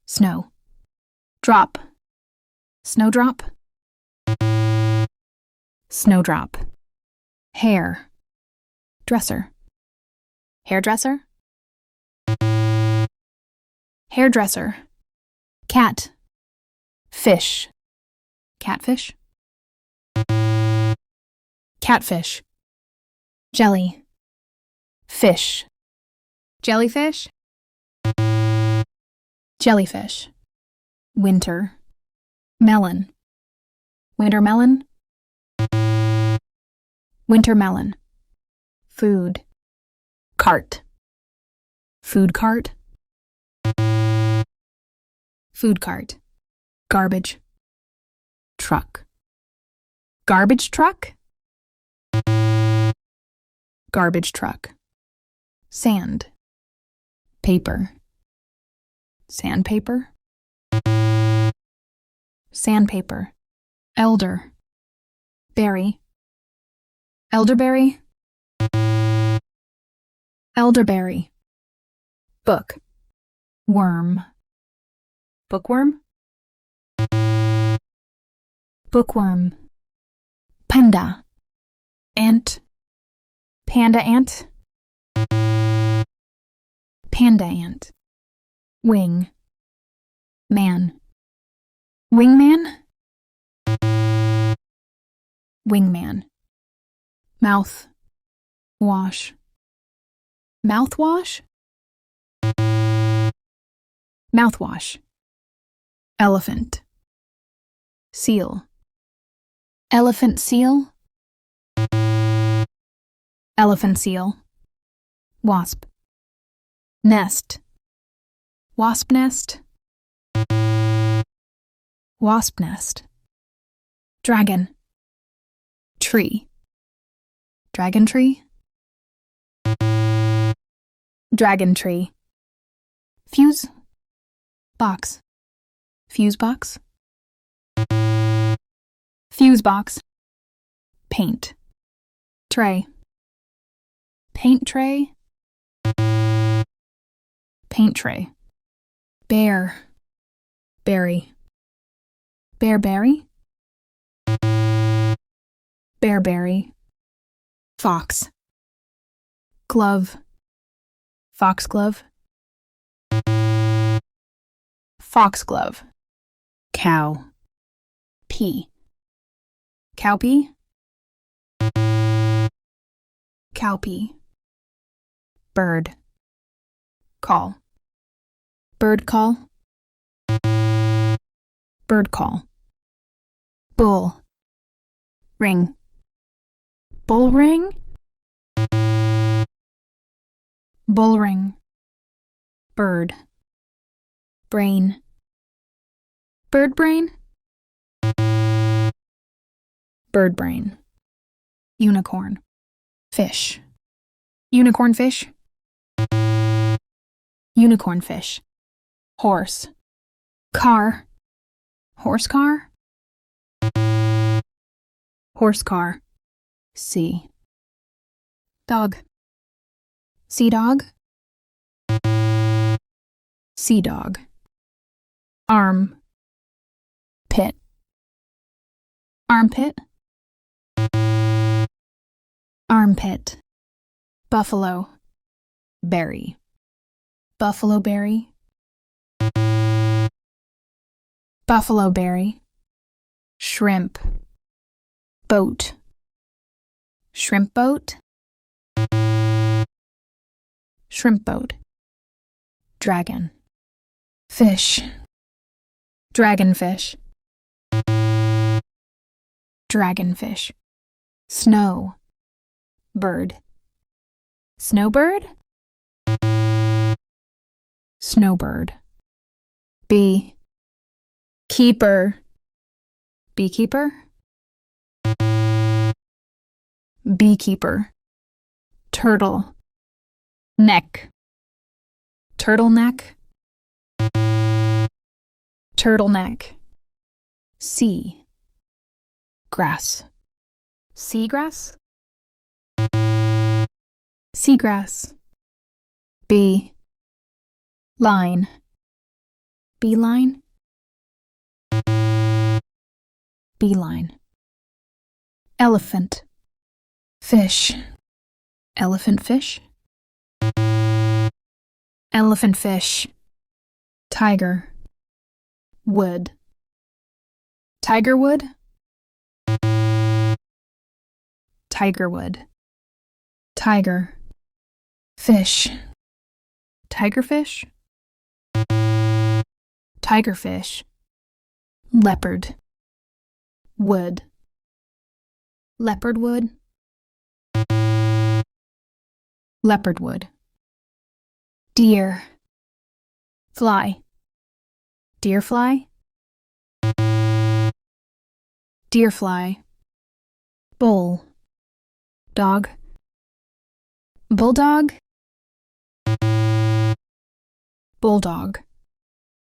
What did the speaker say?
Snow. Drop. Snowdrop. Snowdrop. Hair. Dresser. Hairdresser. Hairdresser. Cat. Fish. Catfish. Catfish. Jelly. Fish. Jellyfish. Jellyfish. Winter. Melon. Winter melon. Winter melon. Food. Cart. Food cart. Food cart. Garbage. Truck. Garbage truck. Garbage truck. Sand. Paper. Sandpaper. Sandpaper. Elder. Berry. Elderberry. Elderberry. Book. Worm. Bookworm. Bookworm. Panda. Ant. Panda ant. Panda ant. Wing. Man. Wingman. Wingman. Mouth. Wash. Mouthwash. Mouthwash. Elephant. Seal. Elephant seal. Elephant seal. Wasp. Nest. Wasp nest. Wasp nest. Dragon. Tree. Dragon tree. Dragon tree. Fuse. Box. Fuse box. Fuse box. Paint. Tray. Paint tray. Paint tray. Bear. Berry. Bearberry. Bearberry. Fox. Glove. Foxglove. Foxglove. Cow. Pea. Cowpie. Cowpie. Bird. Call. Bird call. Bird call. Bull. Ring. Bull ring. Bull ring. Bird. Brain. Bird brain. Bird brain. Unicorn. Fish. Unicorn fish. Unicorn fish. Horse. Car. Horsecar. Horsecar. Sea. Dog. Sea dog. Sea dog. Arm. Pit. Armpit. Armpit. Buffalo. Berry. Buffalo berry. Buffalo berry. Shrimp. Boat. Shrimp boat. Shrimp boat. Dragon. Fish. Dragonfish. Dragonfish. Snow. Bird. Snowbird. Snowbird. Bee. Keeper. Beekeeper. Beekeeper. Turtle. Neck. Turtleneck. Turtleneck. Sea. Grass. Seagrass. Seagrass. Bee. Line. Beeline, beeline. Elephant, fish. Elephant fish, elephant fish. Tiger, wood. Tiger wood, tiger wood. Tiger, fish. Tigerfish, tigerfish. Leopard, wood. Leopardwood, leopardwood. Deer, fly. Deerfly, deerfly. Bull, dog. Bulldog, bulldog.